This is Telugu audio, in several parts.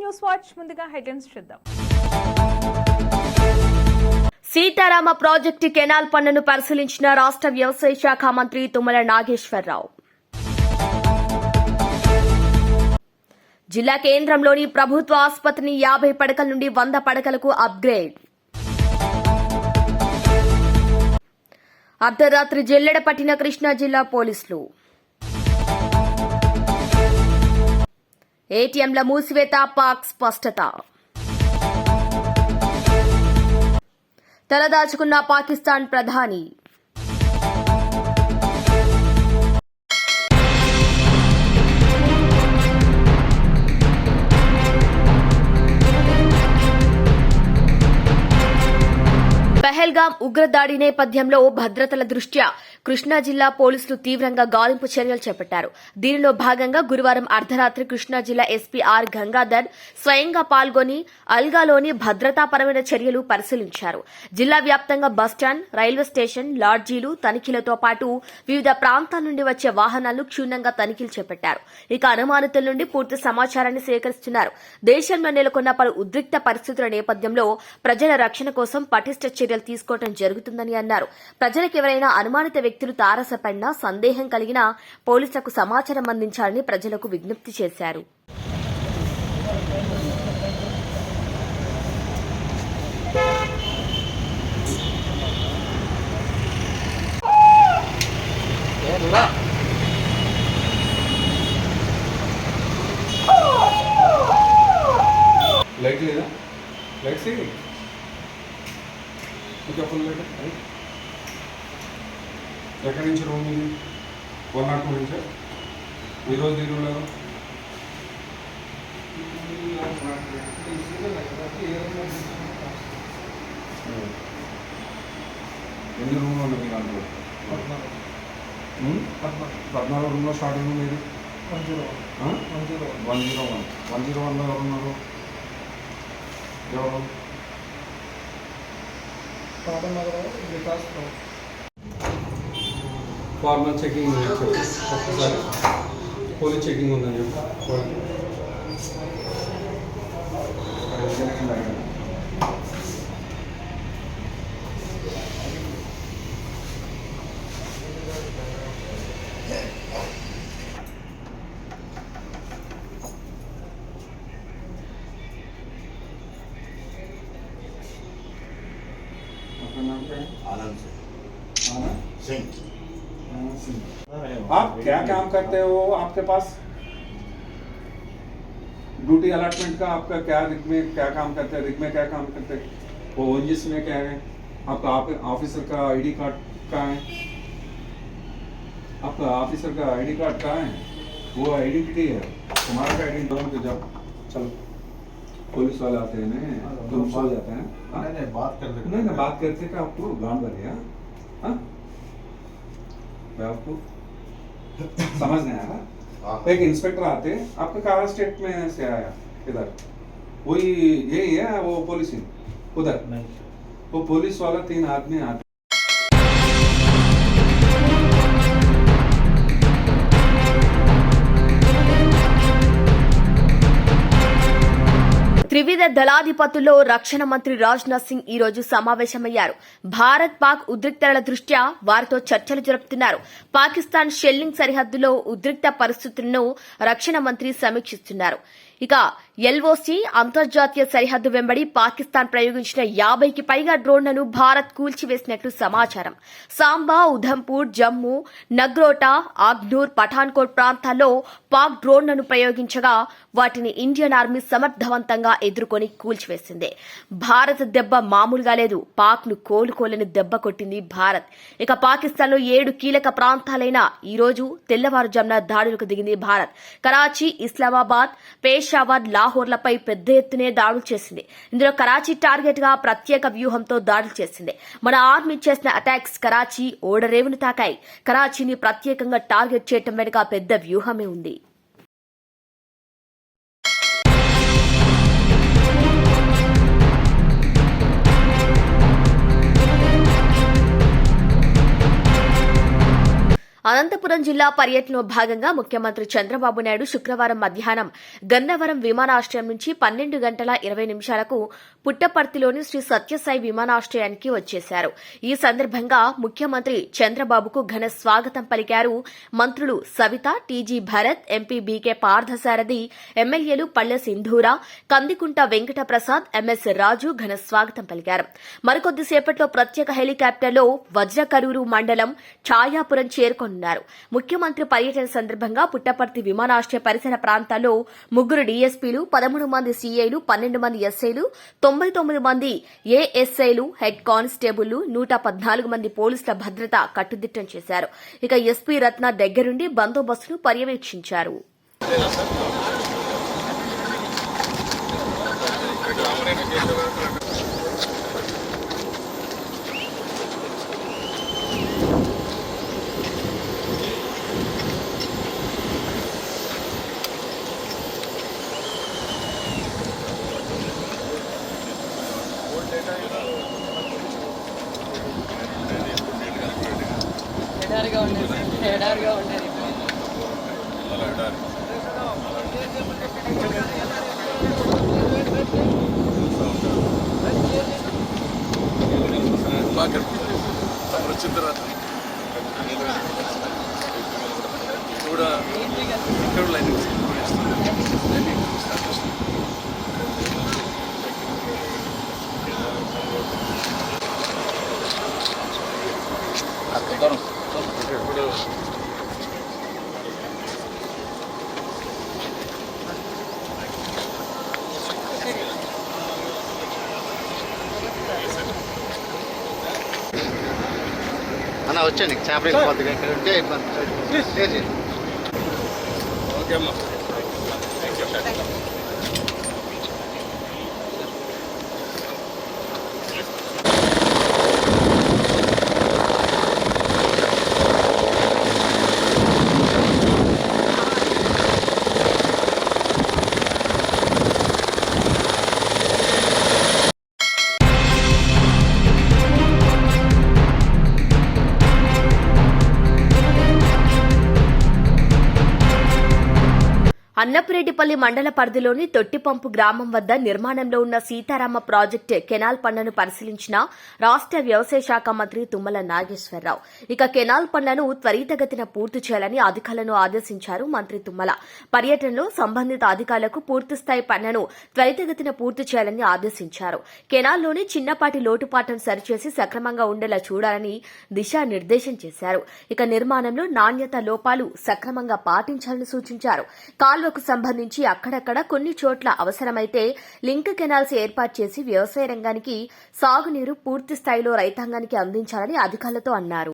న్యూస్ వాచ్ ముందుగా హెడ్లైన్స్ చూద్దాం. సీతారామ ప్రాజెక్టు కెనాల్ పనులను పరిశీలించిన రాష్ట్ర వ్యవసాయ శాఖ మంత్రి తుమ్మల నాగేశ్వరరావు. జిల్లా కేంద్రంలోని ప్రభుత్వ ఆసుపత్రిని 50 పడకల నుండి 100 పడకలకు అప్గ్రేడ్. అర్ధరాత్రి జల్లెడ పట్టిన కృష్ణా జిల్లా పోలీసులు. ఏటీఎంల మూసివేత పాక్ స్పష్టత. తలదాచుకున్న పాకిస్తాన్ ప్రధాని. పహల్గాం ఉగ్రదాడి నేపథ్యంలో భద్రతల దృష్ట్యా కృష్ణా జిల్లా పోలీసులు తీవ్రంగా గాలింపు చర్యలు చేపట్టారు. దీనిలో భాగంగా గురువారం అర్ధరాత్రి కృష్ణా జిల్లా ఎస్పీ ఆర్ గంగాధర్ స్వయంగా పాల్గొని అల్గాలోని భద్రతాపరమైన చర్యలు పరిశీలించారు. జిల్లా వ్యాప్తంగా బస్టాండ్, రైల్వే స్టేషన్, లాడ్జీలు తనిఖీలతో పాటు వివిధ ప్రాంతాల నుండి వచ్చే వాహనాలను క్షుణ్ణంగా తనిఖీలు చేపట్టారు. ఇక అనుమానితుల నుండి పూర్తి సమాచారాన్ని సేకరిస్తున్నారు. దేశంలో నెలకొన్న పలు ఉద్రిక్త పరిస్థితుల నేపథ్యంలో ప్రజల రక్షణ కోసం పటిష్ట చర్యలు తీసుకోవడం జరుగుతుందని అన్నారు. ప్రజలకు ఎవరైనా అనుమానిత వ్యక్తులు తారసపడినా, సందేహం కలిగినా పోలీసులకు సమాచారం అందించాలని ప్రజలకు విజ్ఞప్తి చేశారు. ఎక్కడి నుంచి రూమ్ ఇది 102 నుంచా ఈరోజు దీనిలో ఎన్ని రూమ్లో ఉన్నాయి మీ దాంట్లో? 14 రూమ్లో స్టార్టింగ్ రూమ్ ఇది 101లో ఎవరున్నారు? ఎవరు? ఫార్మల్ చెకింగ్ ఒక్కసారి పోలీస్ చెకింగ్ ఉందని చెప్పి आनंद सिंह। आप क्या काम करते हो? आपके पास ड्यूटी अलॉटमेंट का आपका क्या रिग में क्या काम करते हैं? रिग में क्या काम करते हैं? वो ओएनजीसी में क्या है? आपका ऑफिसर का आईडी कार्ड कहाँ है? आपका ऑफिसर का आईडी कार्ड कहाँ है? वो आइडेंटिटी है तुम्हारा का आइडेंटिटी दोनों के जाओ चलो पुलिस वाले आते हैं ना तुम सो जाते हैं नहीं बात करते नहीं बात करते का आपको गांव बनेगा हाँ मैं आपको समझ नहीं आया। एक इंस्पेक्टर आते आपका कहाँ स्टेट में से आया इधर वही यही है वो पुलिस उधर वो पुलिस वाला 3 आदमी आते త్రివిధ దళాధిపతుల్లో రక్షణ మంత్రి రాజ్నాథ్ సింగ్ ఈ రోజు సమావేశమయ్యారు. భారత్ పాక్ ఉద్రిక్తతల దృష్ట్యా వారితో చర్చలు జరుపుతున్నారు. పాకిస్తాన్ షెల్లింగ్ సరిహద్దులో ఉద్రిక్త పరిస్థితులను రక్షణ మంత్రి సమీక్షిస్తున్నారు. ఇక ఎల్ఓసి అంతర్జాతీయ సరిహద్దు వెంబడి పాకిస్తాన్ ప్రయోగించిన 50కి పైగా డ్రోన్లను భారత్ కూల్చివేసినట్లు సమాచారం. సాంబా, ఉధంపూర్, జమ్మూ, నగ్రోటా, ఆగ్నూర్, పఠాన్కోట్ ప్రాంతాల్లో పాక్ డ్రోన్లను ప్రయోగించగా వాటిని ఇండియన్ ఆర్మీ సమర్థవంతంగా ఎదుర్కొని కూల్చివేసింది. భారత్ దెబ్బ మామూలుగా లేదు. పాక్ ను కోలుకోలేని దెబ్బ కొట్టింది భారత్. ఇక పాకిస్తాన్లో 7 కీలక ప్రాంతాలైన ఈ రోజు తెల్లవారుజామున దాడులకు దిగింది భారత్. కరాచీ, ఇస్లామాబాద్, పేషావర్, లాహోర్లపై పెద్ద ఎత్తునే దాడులు చేసింది. ఇందులో కరాచీ టార్గెట్ గా ప్రత్యేక వ్యూహంతో దాడులు చేసింది. మన ఆర్మీ చేసిన అటాక్స్ కరాచీ ఓడరేవును తాకాయి. కరాచీని ప్రత్యేకంగా టార్గెట్ చేయటం వెనుక పెద్ద వ్యూహమే ఉంది. అనంతపురం జిల్లా పర్యటనలో భాగంగా ముఖ్యమంత్రి చంద్రబాబు నాయుడు శుక్రవారం మధ్యాహ్నం గన్నవరం విమానాశ్రయం నుంచి 12 గంటల 20 నిమిషాలకు పుట్టపర్తిలోని శ్రీ సత్యసాయి విమానాశ్రయానికి వచ్చేశారు. ఈ సందర్భంగా ముఖ్యమంత్రి చంద్రబాబుకు ఘన స్వాగతం పలికారు మంత్రులు Savitha, TG Bharath, MP BK Parthasarathi, ఎమ్మెల్యేలు పల్లె సింధూర, కందికుంట వెంకట ప్రసాద్, ఎంఎస్ రాజు ఘన స్వాగతం పలికారు. మరికొద్దిసేపట్లో ప్రత్యేక హెలికాప్టర్లో వజ్రకరూరు మండలం ఛాయాపురం చేరుకున్నారు. ముఖ్యమంత్రి పర్యటన సందర్భంగా పుట్టపర్తి విమానాశ్రయ పరిసర ప్రాంతాల్లో 3 డీఎస్పీలు, 13 మంది సీఐలు, 12 మంది ఎస్ఐలు, 99 మంది ఏఎస్ఐలు, హెడ్ కానిస్టేబుళ్లు, 114 మంది పోలీసుల భద్రత కట్టుదిట్టం చేశారు. ఇక ఎస్పీ రత్న దగ్గరుండి బందోబస్తును పర్యవేక్షించారు. ఎడారిగా ఉండేది వచ్చిన తర్వాత కూడా ఇక్కడ లైనింగ్ ఇప్పుడు అన్న వచ్చాను చేపలు వెళ్ళిపోతుంది ఇక్కడ ఉంటే ఇబ్బంది. ఓకే అమ్మా. అన్నపురెడ్డిపల్లి మండల పరిధిలోని తొట్టిపంపు గ్రామం వద్ద నిర్మాణంలో ఉన్న సీతారామ ప్రాజెక్టు కెనాల్ పనులను పరిశీలించిన రాష్ట వ్యవసాయ శాఖ మంత్రి తుమ్మల నాగేశ్వరరావు. ఇక కెనాల్ పనులను త్వరితగతిన పూర్తి చేయాలని అధికారులను ఆదేశించారు మంత్రి తుమ్మల. పర్యటనలో సంబంధిత అధికారులకు పూర్తిస్థాయి పనులను త్వరితగతిన పూర్తి చేయాలని ఆదేశించారు. కెనాల్లోని చిన్నపాటి లోటుపాట్లను సరిచేసి సక్రమంగా ఉండేలా చూడాలని దిశానిర్దేశం చేశారు. ఇక నిర్మాణంలో నాణ్యత లోపాలు సక్రమంగా పాటించాలని సూచించారు. కాల్వకు సంబంధించి అక్కడక్కడ కొన్ని చోట్ల అవసరమైతే లింక్ కెనాల్స్ ఏర్పాటు చేసి వ్యవసాయ రంగానికి సాగునీరు పూర్తి స్థాయిలో రైతాంగానికి అందించాలని అధికారులతో అన్నారు.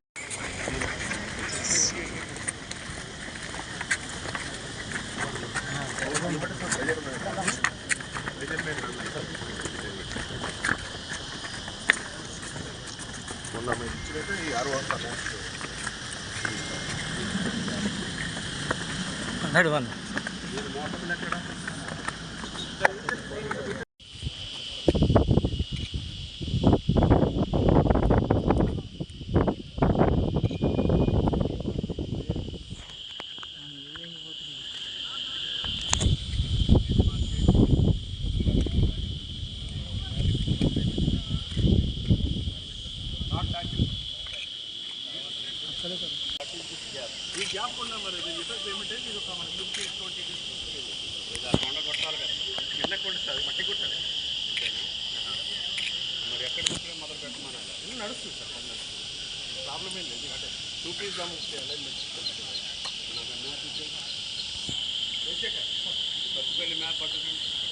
ఈ గ్యాప్ ఉన్న మరి రిటర్న్ పేమెంట్ ఇది ఒక మన 20 కొండ కొట్టాలి కదా, కింద కొట్టాలి, మట్టి కొట్టాలి మరి ఎక్కడ మొదలు పెట్టమనాలి. నడుస్తుంది సార్, ప్రాబ్లం ఏం లేదు. అంటే 2 పీస్ అలైన్మెంట్ పచ్చిపల్లి మ్యాప్ పట్టుకుంటే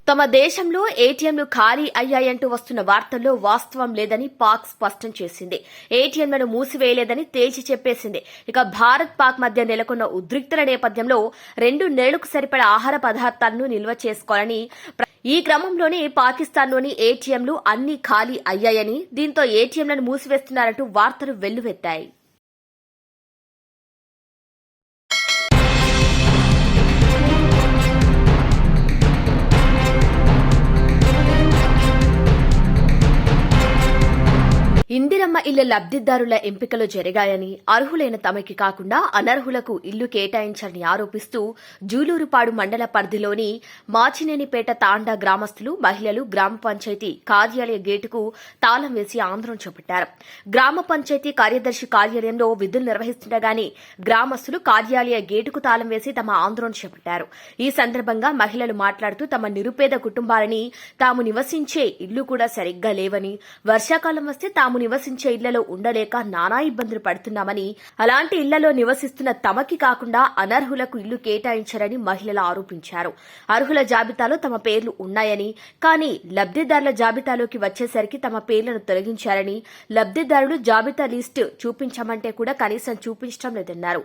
తమ దేశంలో ఏటీఎంలు ఖాళీ అయ్యాయంటూ వస్తున్న వార్తల్లో వాస్తవం లేదని పాక్ స్పష్టం చేసింది. ఏటీఎంలను మూసివేయలేదని తేల్చి చెప్పేసింది. ఇక భారత్ పాక్ మధ్య నెలకొన్న ఉద్రిక్తల నేపథ్యంలో 2 నెలలకు సరిపడా ఆహార పదార్థాలను నిల్వ చేసుకోవాలని ఈ క్రమంలోనే పాకిస్తాన్లోని ఏటీఎంలు అన్ని ఖాళీ అయ్యాయని, దీంతో ఏటీఎంలను మూసివేస్తున్నారంటూ వార్తలు వెల్లువెత్తాయి. ఇందిరమ్మ ఇళ్ల లబ్దిదారుల ఎంపికలు జరిగాయని, అర్హులైన తమకి కాకుండా అనర్హులకు ఇల్లు కేటాయించాలని ఆరోపిస్తూ జూలూరుపాడు మండల పరిధిలోని మాచినేనిపేట తాండా గ్రామస్తులు, మహిళలు గ్రామ పంచాయతీ కార్యాలయ గేటుకు తాళం వేసి ఆందోళన చేపట్టారు. గ్రామ పంచాయతీ కార్యదర్శి కార్యాలయంలో విధులు నిర్వహిస్తుండగానే గ్రామస్తులు కార్యాలయ గేటుకు తాళం వేసి తమ ఆందోళన చేపట్టారు. ఈ సందర్భంగా మహిళలు మాట్లాడుతూ తమ నిరుపేద కుటుంబాలని, తాము నివసించే ఇల్లు కూడా సరిగ్గా లేవని, వర్షాకాలం వస్తే తాము నివసించే ఇళ్లలో ఉండలేక నానా ఇబ్బందులు పడుతున్నామని, అలాంటి ఇళ్లలో నివసిస్తున్న తమకి కాకుండా అనర్హులకు ఇల్లు కేటాయించారని మహిళలు ఆరోపించారు. అర్హుల జాబితాలో తమ పేర్లు ఉన్నాయని, కానీ లబ్దిదారుల జాబితాలోకి వచ్చేసరికి తమ పేర్లను తొలగించారని, లబ్దిదారులు జాబితా లిస్టు చూపించమంటే కూడా కనీసం చూపించడం లేదన్నారు.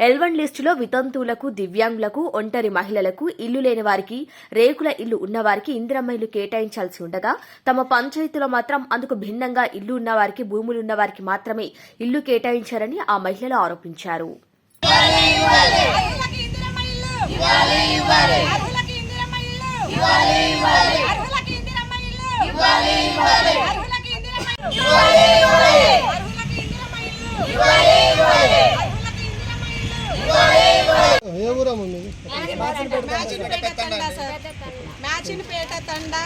L1 లిస్టులో వితంతువులకు, దివ్యాంగులకు, ఒంటరి మహిళలకు, ఇల్లు లేని వారికి, రేకుల ఇల్లు ఉన్నవారికి ఇందిరమ్మ ఇల్లు కేటాయించాల్సి ఉండగా తమ పంచాయతీలో మాత్రం అందుకు భిన్నంగా ఇల్లు ఉన్నవారికి, భూములున్నవారికి మాత్రమే ఇల్లు కేటాయించారని ఆ మహిళలు ఆరోపించారు. మ్యాచిన్పేట తండా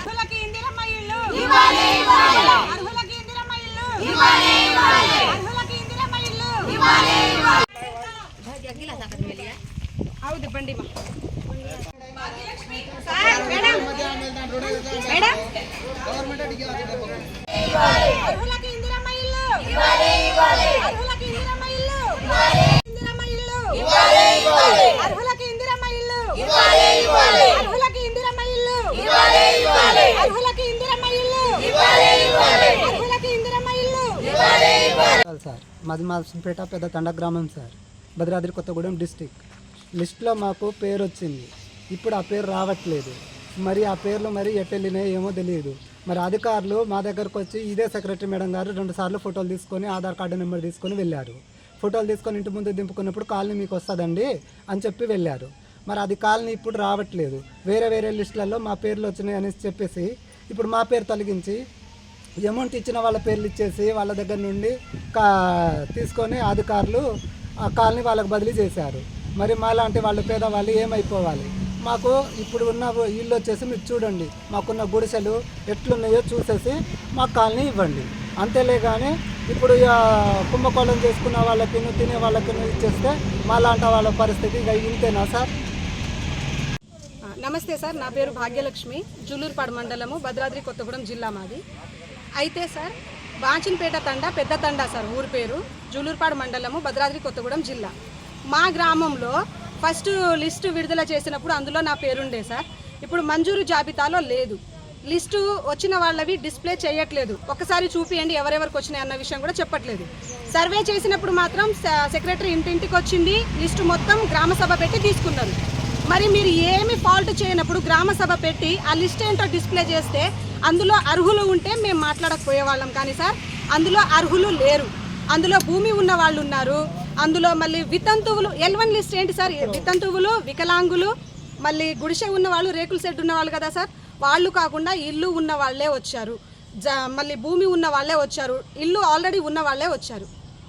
ಹೌದು ಬಂಡಿ సార్ మాది మాచినేనిపేట పెద్ద తండా గ్రామం సార్, భద్రాద్రి కొత్తగూడెం డిస్టిక్. లిస్ట్లో మాకు పేరు వచ్చింది, ఇప్పుడు ఆ పేరు రావట్లేదు. మరి ఆ పేర్లు మరి ఎట్టెళ్ళినాయో ఏమో తెలియదు. మరి అధికారులు మా దగ్గరకు వచ్చి ఇదే సెక్రటరీ మేడం గారు 2 సార్లు ఫోటోలు తీసుకొని ఆధార్ కార్డు నెంబర్ తీసుకొని వెళ్ళారు. ఫోటోలు తీసుకొని ఇంటి ముందు దింపుకున్నప్పుడు కాలనీ మీకు వస్తుందండి అని చెప్పి వెళ్ళారు. మరి అది కాలనీ ఇప్పుడు రావట్లేదు. వేరే లిస్టులలో మా పేర్లు వచ్చినాయి అనేసి చెప్పేసి ఇప్పుడు మా పేరు తొలగించి అమౌంట్ ఇచ్చిన వాళ్ళ పేర్లు ఇచ్చేసి వాళ్ళ దగ్గర నుండి తీసుకొని అధికారులు ఆ కాలనీ వాళ్ళకి బదిలీ చేశారు. మరి మాలాంటి వాళ్ళు పేదవాళ్ళు ఏమైపోవాలి? మాకు ఇప్పుడు ఉన్న ఇల్లు వచ్చేసి మీరు చూడండి, మాకున్న గుడిసెలు ఎట్లున్నాయో చూసేసి మా కాలనీ ఇవ్వండి. అంతేలే కానీ ఇప్పుడు కుంభకోణం చేసుకున్న వాళ్ళకి, తినే వాళ్ళకి ఇచ్చేస్తే మాలాంటి వాళ్ళ పరిస్థితి ఇక ఇంతేనా సార్? నమస్తే సార్, నా పేరు భాగ్యలక్ష్మి, జూలూరుపాడు మండలము, భద్రాద్రి కొత్తగూడెం జిల్లా మాది. అయితే సార్ మాచినేనిపేట తండా పెద్ద తండా సార్ ఊరి పేరు, జూలూరుపాడు మండలము, భద్రాద్రి కొత్తగూడెం జిల్లా. మా గ్రామంలో ఫస్ట్ లిస్టు విడుదల చేసినప్పుడు అందులో నా పేరుండే సార్. ఇప్పుడు మంజూరు జాబితాలో లేదు. లిస్టు వచ్చిన వాళ్ళవి డిస్ప్లే చేయట్లేదు. ఒకసారి చూపియండి ఎవరెవరికి వచ్చినాయి అన్న విషయం కూడా చెప్పట్లేదు. సర్వే చేసినప్పుడు మాత్రం సెక్రటరీ ఇంటింటికి వచ్చింది, లిస్టు మొత్తం గ్రామ సభ పెట్టి తీసుకున్నారు. మరి మీరు ఏమి ఫాల్ట్ చేయనప్పుడు గ్రామ సభ పెట్టి ఆ లిస్ట్ ఏంటో డిస్ప్లే చేస్తే అందులో అర్హులు ఉంటే మేము మాట్లాడకపోయేవాళ్ళం. కానీ సార్ అందులో అర్హులు లేరు. అందులో భూమి ఉన్న వాళ్ళు ఉన్నారు, అందులో మళ్ళీ వితంతువులు. L1 లిస్ట్ ఏంటి సార్? వితంతువులు, వికలాంగులు, మళ్ళీ గుడిసె ఉన్న వాళ్ళు, రేకుల షెడ్ ఉన్న వాళ్ళు కదా సార్, వాళ్ళు కాకుండా ఇల్లు ఉన్న వాళ్ళే వచ్చారు, మళ్ళీ భూమి ఉన్న వాళ్ళే వచ్చారు, ఇల్లు ఆల్రెడీ ఉన్న వాళ్ళే వచ్చారు.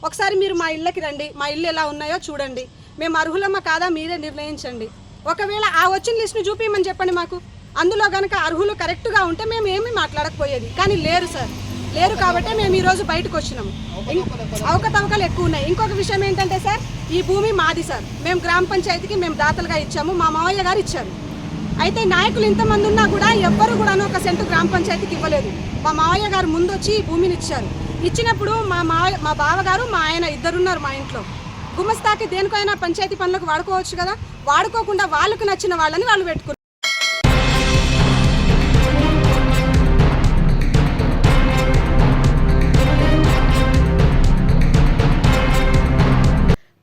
ఒకసారి మీరు మా ఇళ్ళకి రండి, మా ఇల్లు ఎలా ఉన్నాయో చూడండి. మేము అర్హులమ్మా కాదా మీరే నిర్ణయించండి. ఒకవేళ ఆ వచ్చిన లిస్ట్ను చూపించమని చెప్పండి మాకు. అందులో కనుక అర్హులు కరెక్ట్గా ఉంటే మేము ఏమీ మాట్లాడకపోయేది. కానీ లేరు సార్, లేరు కాబట్టి మేము ఈరోజు బయటకు వచ్చినాము. అవకతవకలు ఎక్కువ ఉన్నాయి. ఇంకొక విషయం ఏంటంటే సార్, ఈ భూమి మాది సార్, మేము గ్రామ పంచాయతీకి మేము దాతలుగా ఇచ్చాము, మా మావయ్య గారు ఇచ్చారు. అయితే నాయకులు ఇంతమంది ఉన్నా కూడా ఎవ్వరు కూడా 1 సెంటు గ్రామ పంచాయతీకి ఇవ్వలేదు. మా మావయ్య గారు ముందు వచ్చి ఈ భూమిని ఇచ్చారు. ఇచ్చినప్పుడు మా బావగారు, మా ఆయన ఇద్దరున్నారు మా ఇంట్లో. గుమస్తాకి దేనికైనా పంచాయతీ పనులకు వాడుకోవచ్చు కదా, వాడుకోకుండా వాళ్ళకు నచ్చిన వాళ్ళని వాళ్ళు పెట్టుకున్నారు.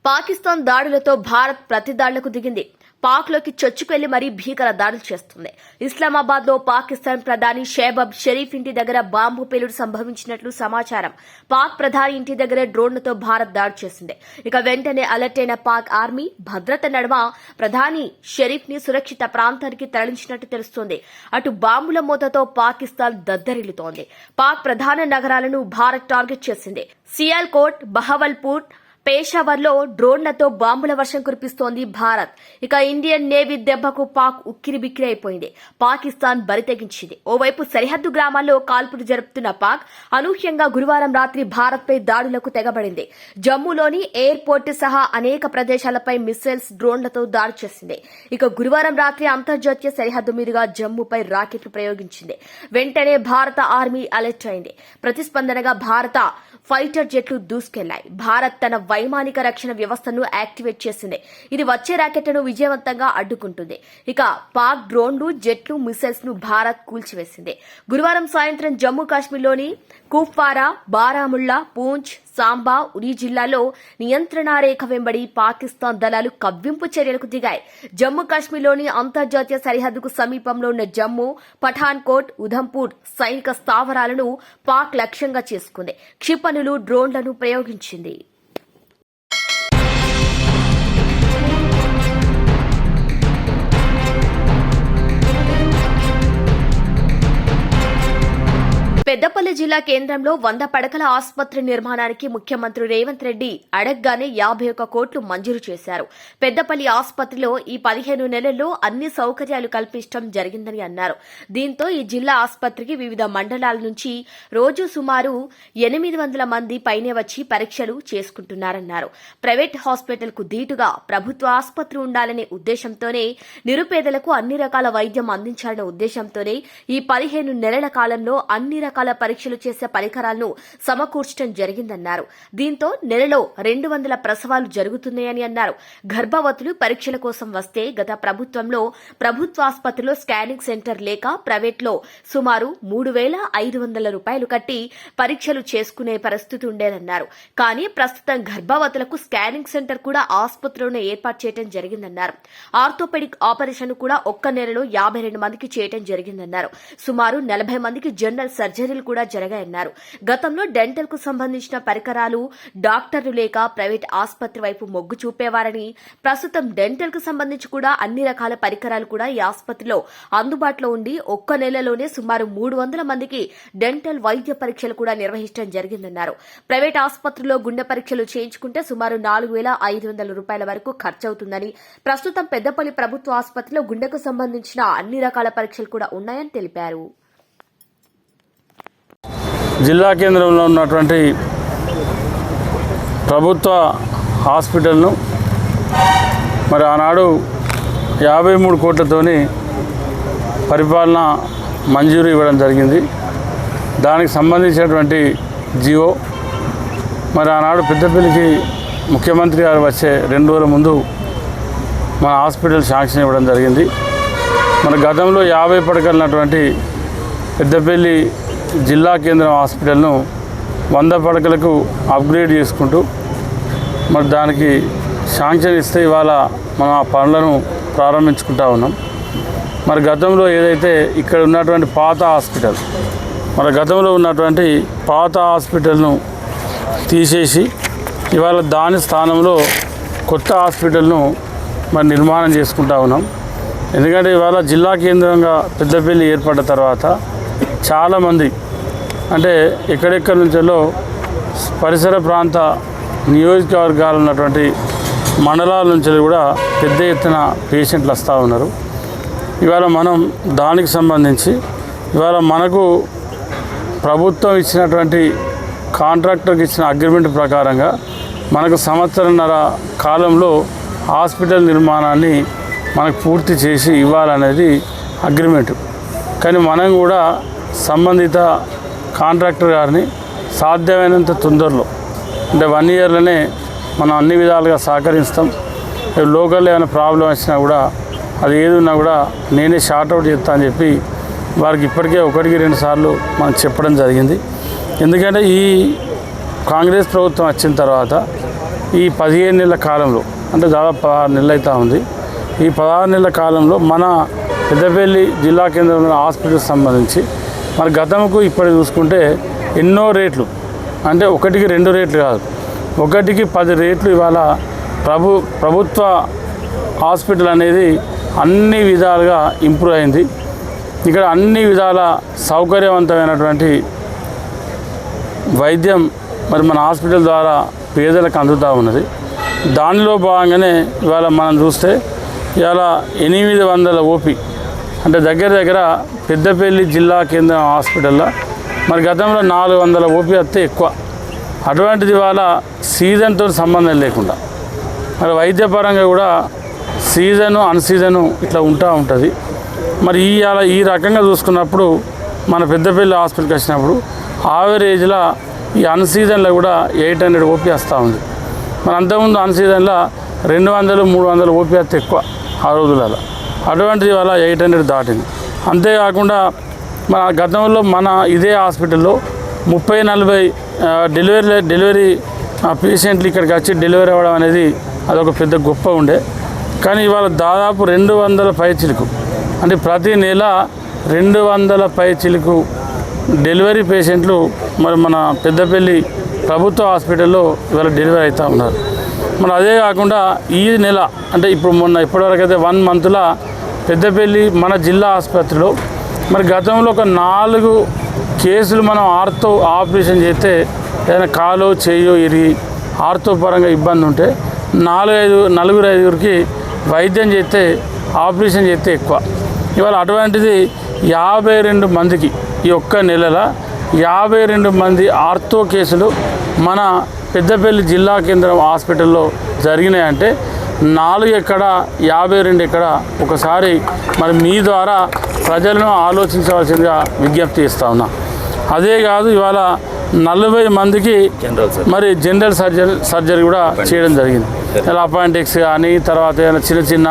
పాకిస్తాన్ దాడులతో భారత్ ప్రతిదాడులకు దిగింది. పాక్లోకి చొచ్చుకెళ్లి మరీ భీకర దాడులు చేస్తుంది. ఇస్లామాబాద్ లో పాకిస్తాన్ ప్రధాని షెహబాజ్ షరీఫ్ ఇంటి దగ్గర బాంబు పేలుడు సంభవించినట్లు సమాచారం. పాక్ ప్రధాని ఇంటి దగ్గర డ్రోన్లతో భారత్ దాడి చేసింది. ఇక వెంటనే అలర్ట్ అయిన పాక్ ఆర్మీ భద్రత నడుమ ప్రధాని షరీఫ్ ని సురక్షిత ప్రాంతానికి తరలించినట్టు తెలుస్తోంది. అటు బాంబుల మూతతో పాకిస్తాన్ దద్దరిల్లుతోంది. పాక్ ప్రధాన నగరాలను భారత్ టార్గెట్ చేసింది. సియాల్కోట్, బహవల్పూర్, పేషావర్లో డ్రోన్లతో బాంబుల వర్షం కురిపిస్తోంది భారత్. ఇక ఇండియన్ నేవీ దెబ్బకు పాక్ ఉక్కిరిబిక్కిరి అయిపోయింది. పాకిస్తాన్ బరితెగించింది. ఓవైపు సరిహద్దు గ్రామాల్లో కాల్పులు జరుపుతున్న పాక్ అనూహ్యంగా గురువారం రాత్రి భారత్పై దాడులకు తెగబడింది. జమ్మూలోని ఎయిర్పోర్ట్ సహా అనేక ప్రదేశాలపై మిస్సైల్స్, డ్రోన్లతో దాడి చేసింది. ఇక గురువారం రాత్రి అంతర్జాతీయ సరిహద్దు మీదుగా జమ్మూపై రాకెట్లు ప్రయోగించింది. వెంటనే భారత ఆర్మీ అలర్ట్ అయింది. ప్రతిస్పందనగా భారత ఫైటర్ జెట్లు దూసుకెళ్లాయి. భారత్ తన వైమానిక రక్షణ వ్యవస్థను యాక్టివేట్ చేసింది. ఇది వచ్చే రాకెట్లను విజయవంతంగా అడ్డుకుంటుంది. ఇక పాక్ డ్రోన్లు, జెట్లు, మిసైల్స్ ను భారత్ కూల్చివేసింది. గురువారం సాయంత్రం జమ్మూ కాశ్మీర్లోని కుప్వారా, బారాముల్లా, పూంచ్, సాంబా, ఉరి జిల్లాలో నియంత్రణ రేఖ వెంబడి పాకిస్తాన్ దళాలు కవ్వింపు చర్యలకు దిగాయి. జమ్మూ కాశ్మీర్లోని అంతర్జాతీయ సరిహద్దుకు సమీపంలో ఉన్న జమ్మూ, పఠాన్కోట్, ఉధంపూర్ సైనిక స్థావరాలను పాక్ లక్ష్యంగా చేసుకుంది. క్షిపణులు, డ్రోన్లను ప్రయోగించింది. పెద్దపల్లి జిల్లా కేంద్రంలో 100 పడకల ఆసుపత్రి నిర్మాణానికి ముఖ్యమంత్రి రేవంత్ రెడ్డి అడగ్గానే 51 కోట్లు మంజూరు చేశారు. పెద్దపల్లి ఆసుపత్రిలో ఈ 15 నెలల్లో అన్ని సౌకర్యాలు కల్పించడం జరిగిందని అన్నారు. దీంతో ఈ జిల్లా ఆసుపత్రికి వివిధ మండలాల నుంచి రోజు సుమారు 800 మంది పైనే వచ్చి పరీక్షలు చేసుకుంటున్నారన్నారు. ప్రైవేట్ హాస్పిటల్ కు దీటుగా ప్రభుత్వ ఆసుపత్రి ఉండాలనే ఉద్దేశంతోనే నిరుపేదలకు అన్ని రకాల వైద్యం అందించాలనే ఉద్దేశంతోనే ఈ 15 నెలల కాలంలో అన్ని రకాల పరీక్షలు చేసే పరికరాలను సమకూర్చడం జరిగిందన్నారు. దీంతో నెలలో 200 ప్రసవాలు జరుగుతున్నాయని అన్నారు. గర్భవతులు పరీక్షల కోసం వస్తే గత ప్రభుత్వంలో ప్రభుత్వ ఆసుపత్రిలో స్కానింగ్ సెంటర్ లేక ప్రైవేట్లో సుమారు 3,500 రూపాయలు కట్టి పరీక్షలు చేసుకునే పరిస్థితి ఉండేదన్నారు. కానీ ప్రస్తుతం గర్భవతులకు స్కానింగ్ సెంటర్ కూడా ఆసుపత్రిలోనే ఏర్పాటు చేయడం జరిగిందన్నారు. ఆర్థోపెడిక్ ఆపరేషన్ కూడా ఒక్క నెలలో 52 మందికి చేయడం జరిగిందన్నారు. సుమారు 40 మందికి జనరల్ సర్జరీలు కూడా జరిగాయన్నారు. గతంలో డెంటల్ కు సంబంధించిన పరికరాలు, డాక్టర్లు లేక ప్రైవేట్ ఆసుపత్రి వైపు మొగ్గు చూపేవారని, ప్రస్తుతం డెంటల్ కు సంబంధించి కూడా అన్ని రకాల పరికరాలు కూడా ఈ ఆసుపత్రిలో అందుబాటులో ఉండి ఒక్క నెలలోనే సుమారు 300 మందికి డెంటల్ వైద్య పరీక్షలు కూడా నిర్వహించడం జరిగిందన్నారు. ప్రైవేట్ ఆసుపత్రిలో గుండె పరీక్షలు చేయించుకుంటే సుమారు 4,500 రూపాయల వరకు ఖర్చవుతుందని, ప్రస్తుతం పెద్దపల్లి ప్రభుత్వ ఆసుపత్రిలో గుండెకు సంబంధించిన అన్ని రకాల పరీక్షలు కూడా ఉన్నాయని తెలిపారు. జిల్లా కేంద్రంలో ఉన్నటువంటి ప్రభుత్వ హాస్పిటల్ను మరి ఆనాడు 53 కోట్లతోని పరిపాలన మంజూరు ఇవ్వడం జరిగింది. దానికి సంబంధించినటువంటి జియో మరి ఆనాడు పెద్దపల్లికి ముఖ్యమంత్రి గారు వచ్చే 2 రోజుల ముందు మన హాస్పిటల్ శాంక్షన్ ఇవ్వడం జరిగింది. మన గతంలో 50 పడకలున్నటువంటి పెద్దపల్లి జిల్లా కేంద్రం హాస్పిటల్ను 100 పడకలకు అప్గ్రేడ్ చేసుకుంటూ మరి దానికి శాంక్షన్ ఇస్తే ఇవాళ మనం ఆ పనులను ప్రారంభించుకుంటా ఉన్నాం. మరి గతంలో ఏదైతే ఇక్కడ ఉన్నటువంటి పాత హాస్పిటల్, మరి గతంలో ఉన్నటువంటి పాత హాస్పిటల్ను తీసేసి ఇవాళ దాని స్థానంలో కొత్త హాస్పిటల్ను మరి నిర్మాణం చేసుకుంటా ఉన్నాం. ఎందుకంటే ఇవాళ జిల్లా కేంద్రంగా పెద్దపల్లి ఏర్పడ్డ తర్వాత చాలామంది అంటే ఎక్కడెక్కడి నుంచో పరిసర ప్రాంత నియోజకవర్గాలు ఉన్నటువంటి మండలాల నుంచి కూడా పెద్ద ఎత్తున పేషెంట్లు వస్తూ ఉన్నారు. ఇవాళ మనం దానికి సంబంధించి ఇవాళ మనకు ప్రభుత్వం ఇచ్చినటువంటి కాంట్రాక్టర్కి ఇచ్చిన అగ్రిమెంట్ ప్రకారంగా మనకు సంవత్సరంన్నర కాలంలో హాస్పిటల్ నిర్మాణాన్ని మనకు పూర్తి చేసి ఇవ్వాలనేది అగ్రిమెంట్. కానీ మనం కూడా సంబంధిత కాంట్రాక్టర్ గారిని సాధ్యమైనంత తొందరలో అంటే 1 ఇయర్లోనే మనం అన్ని విధాలుగా సహకరిస్తాం. లోకల్లో ఏమైనా ప్రాబ్లం వచ్చినా కూడా అది ఏది ఉన్నా కూడా నేనే షార్ట్అవుట్ చేస్తా అని చెప్పి వారికి ఇప్పటికే 1-2 సార్లు మనం చెప్పడం జరిగింది. ఎందుకంటే ఈ కాంగ్రెస్ ప్రభుత్వం వచ్చిన తర్వాత ఈ 15 నెలల కాలంలో, అంటే దాదాపు 16 నెలలు అవుతా ఉంది. ఈ 16 నెలల కాలంలో మన పెద్దపల్లి జిల్లా కేంద్రంలో హాస్పిటల్కి సంబంధించి మరి గతంకు ఇప్పటికి చూసుకుంటే ఎన్నో రేట్లు, అంటే 1కి 2 రేట్లు కాదు, 1కి 10 రేట్లు ఇవాళ ప్రభుత్వ హాస్పిటల్ అనేది అన్ని విధాలుగా ఇంప్రూవ్ అయింది. ఇక్కడ అన్ని విధాల సౌకర్యవంతమైనటువంటి వైద్యం మరి మన హాస్పిటల్ ద్వారా పేదలకు అందుతూ ఉన్నది. దానిలో భాగంగానే ఇవాళ మనం చూస్తే ఇవాళ 800 ఓపీ, అంటే దగ్గర పెద్దపల్లి జిల్లా కేంద్రం హాస్పిటల్లో మరి గతంలో 400 ఓపీ వస్తే ఎక్కువ. అటువంటిది ఇవాళ సీజన్తో సంబంధం లేకుండా మరి వైద్యపరంగా కూడా సీజను అన్సీజను ఇట్లా ఉంటుంది. మరి ఈ రకంగా చూసుకున్నప్పుడు మన పెద్దపల్లి హాస్పిటల్కి వచ్చినప్పుడు ఆవరేజ్లో ఈ అన్సీజన్లో కూడా 800 ఓపీ వస్తూ ఉంది. మరి అంతకుముందు అన్సీజన్లో 200-300 ఓపీ వస్తే ఎక్కువ ఆ రోజులలో. అటువంటిది ఇవాళ 800 దాటింది. అంతేకాకుండా మన గతంలో మన ఇదే హాస్పిటల్లో 30-40 డెలివరీ పేషెంట్లు ఇక్కడికి వచ్చి డెలివరీ అవ్వడం అనేది అదొక పెద్ద గొప్ప ఉండే. కానీ ఇవాళ దాదాపు 200 పైచిలుకు, అంటే ప్రతి నెల 200 పైచిలుకు డెలివరీ పేషెంట్లు మరి మన పెద్దపల్లి ప్రభుత్వ హాస్పిటల్లో ఇవాళ డెలివరీ అవుతూ ఉన్నారు. మరి అదే కాకుండా ఈ నెల, అంటే ఇప్పటివరకు అయితే 1 మంత్లో పెద్దపల్లి మన జిల్లా ఆసుపత్రిలో మరి గతంలో ఒక 4 కేసులు మనం ఆర్థో ఆపరేషన్ చేస్తే ఏదైనా కాలో చేయో ఇరిగి ఆర్థో పరంగా ఇబ్బంది ఉంటే 4-5 వైద్యం చేస్తే ఆపరేషన్ చేస్తే ఎక్కువ. ఇవాళ అటువంటిది 52 మందికి ఈ ఒక్క నెలలో 52 మంది ఆర్థో కేసులు మన పెద్దపల్లి జిల్లా కేంద్రం హాస్పిటల్లో జరిగినాయంటే 4 ఎక్కడ 52 ఎక్కడ, ఒకసారి మరి మీ ద్వారా ప్రజలను ఆలోచించవలసిందిగా విజ్ఞప్తి చేస్తూ ఉన్నా. అదే కాదు ఇవాళ 40 మందికి మరి జనరల్ సర్జరీ కూడా చేయడం జరిగింది. ఇలా అపాయింటిక్స్ కానీ తర్వాత ఏదైనా చిన్న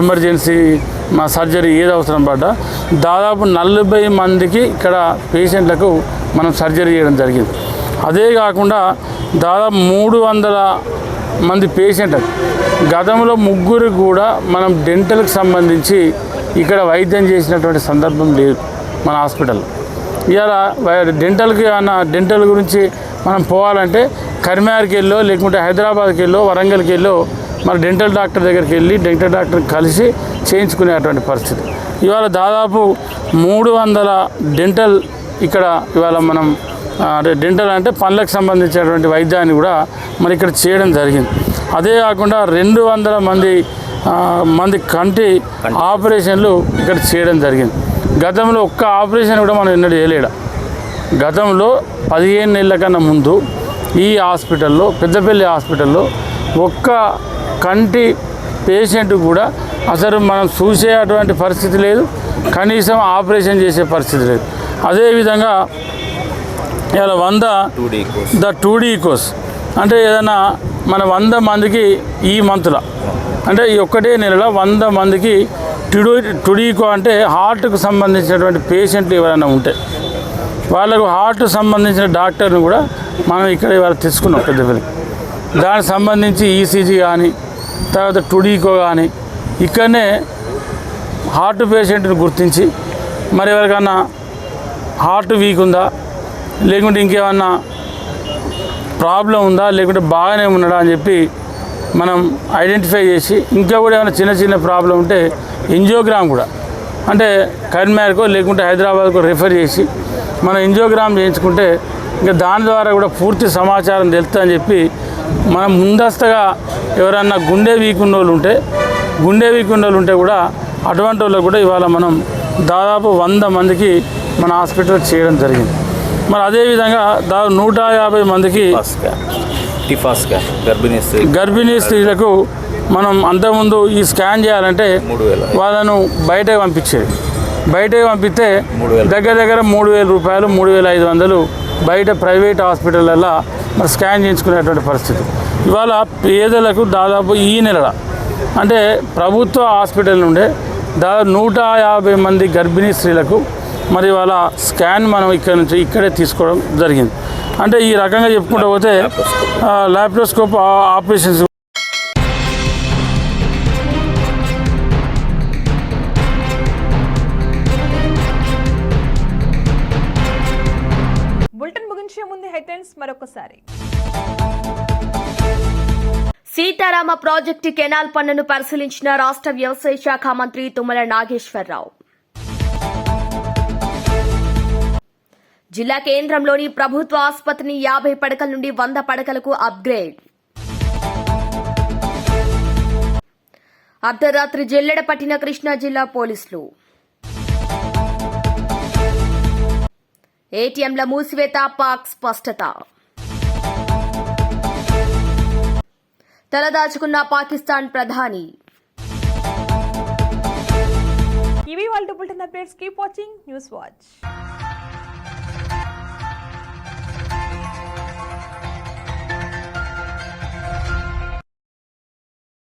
ఎమర్జెన్సీ సర్జరీ ఏది అవసరం పడ్డా దాదాపు 40 మందికి ఇక్కడ పేషెంట్లకు మనం సర్జరీ చేయడం జరిగింది. అదే కాకుండా దాదాపు 300 మంది పేషెంట్లకు గతంలో 3 కూడా మనం డెంటల్కి సంబంధించి ఇక్కడ వైద్యం చేసినటువంటి సందర్భం లేదు మన హాస్పిటల్లో. ఇవాళ డెంటల్ గురించి మనం పోవాలంటే కరీంనగర్కి వెళ్ళో లేకుంటే హైదరాబాద్కి వెళ్ళో వరంగల్కి వెళ్ళో మన డెంటల్ డాక్టర్ దగ్గరికి వెళ్ళి డెంటల్ డాక్టర్ కలిసి చేయించుకునేటువంటి పరిస్థితి. ఇవాళ దాదాపు 300 డెంటల్ ఇక్కడ ఇవాళ మనం డెంటల్ అంటే పళ్ళకు సంబంధించినటువంటి వైద్యాన్ని కూడా మరి ఇక్కడ చేయడం జరిగింది. అదే కాకుండా 200 మంది కంటి ఆపరేషన్లు ఇక్కడ చేయడం జరిగింది. గతంలో ఒక్క ఆపరేషన్ కూడా మనం ఎన్నడూ చేయలేడు. గతంలో 15 నెలల కన్నా ముందు ఈ హాస్పిటల్లో పెద్దపల్లి హాస్పిటల్లో ఒక్క కంటి పేషెంట్ కూడా అసలు మనం చూసేటువంటి పరిస్థితి లేదు, కనీసం ఆపరేషన్ చేసే పరిస్థితి లేదు. అదేవిధంగా ఇలా 2D కోర్స్ అంటే ఏదైనా మన 100 మందికి ఈ మంత్లో, అంటే ఈ ఒక్కటే నెలలో 100 మందికి టుడీకో అంటే హార్ట్కు సంబంధించినటువంటి పేషెంట్లు ఎవరైనా ఉంటే వాళ్ళకు హార్ట్ సంబంధించిన డాక్టర్ని కూడా మనం ఇక్కడ ఇవాళ తెచ్చుకున్నాం పెద్దపల్లికి. దానికి సంబంధించి ఈసీజీ కానీ తర్వాత టుడీకో కానీ ఇక్కడనే హార్ట్ పేషెంట్ని గుర్తించి మరి ఎవరికన్నా హార్ట్ వీక్ ఉందా లేకుంటే ఇంకేమన్నా ప్రాబ్లం ఉందా లేకుంటే బాగానే ఉన్నాడా అని చెప్పి మనం ఐడెంటిఫై చేసి ఇంకా కూడా ఏమైనా చిన్న ప్రాబ్లం ఉంటే ఎంజియోగ్రామ్ కూడా అంటే కరీంనగర్కో లేకుంటే హైదరాబాద్కో రిఫర్ చేసి మనం ఎంజియోగ్రామ్ చేయించుకుంటే ఇంకా దాని ద్వారా కూడా పూర్తి సమాచారం తెలుస్తుందని చెప్పి మనం ముందస్తుగా ఎవరన్నా గుండె వీక్ ఉన్న వాళ్ళు ఉంటే కూడా అటువంటి వాళ్ళకు కూడా ఇవాళ మనం దాదాపు 100 మందికి మన హాస్పిటల్ చేయడం జరిగింది. మరి అదేవిధంగా దాదాపు 150 మందికి గర్భిణీ స్త్రీలకు మనం అంతకుముందు ఈ స్కాన్ చేయాలంటే వాళ్ళను బయటకు పంపిస్తే దగ్గర 3,000 రూపాయలు 3,500 బయట ప్రైవేట్ హాస్పిటళ్ళల్లో మరి స్కాన్ చేయించుకునేటువంటి పరిస్థితి. ఇవాళ పేదలకు దాదాపు ఈ నెల అంటే ప్రభుత్వ హాస్పిటల్ నుండే దాదాపు 150 మంది గర్భిణీ స్త్రీలకు మరి వాళ్ళ స్కాన్ మనం ఇక్కడే తీసుకోవడం జరిగింది. అంటే ఈ రకంగా చెప్పుకుంటూ పోతే లాప్రోస్కోప్ ఆపరేషన్స్. బులెటిన్ ముగించే ముందు హెడ్లైన్స్ మరొకసారి. సీతారామ ప్రాజెక్టు కెనాల్ పనులను పరిశీలించిన రాష్ట్ర వ్యవసాయ శాఖ మంత్రి తుమ్మల నాగేశ్వరరావు. జిల్లా కేంద్రంలోని ప్రభుత్వ ఆసుపత్రిని 50 పడకల నుండి 100 పడకలకు అప్గ్రేడ్. అర్ధరాత్రి జల్లెడ పట్టిన కృష్ణా జిల్లా పోలీసులు. ఏటీఎంల మూసివేత, పాక్ స్పష్టత. తలదాచుకున్న పాకిస్తాన్ ప్రధాని. ఇవి వాళ్ళ bulletin updates. Keep watching news watch.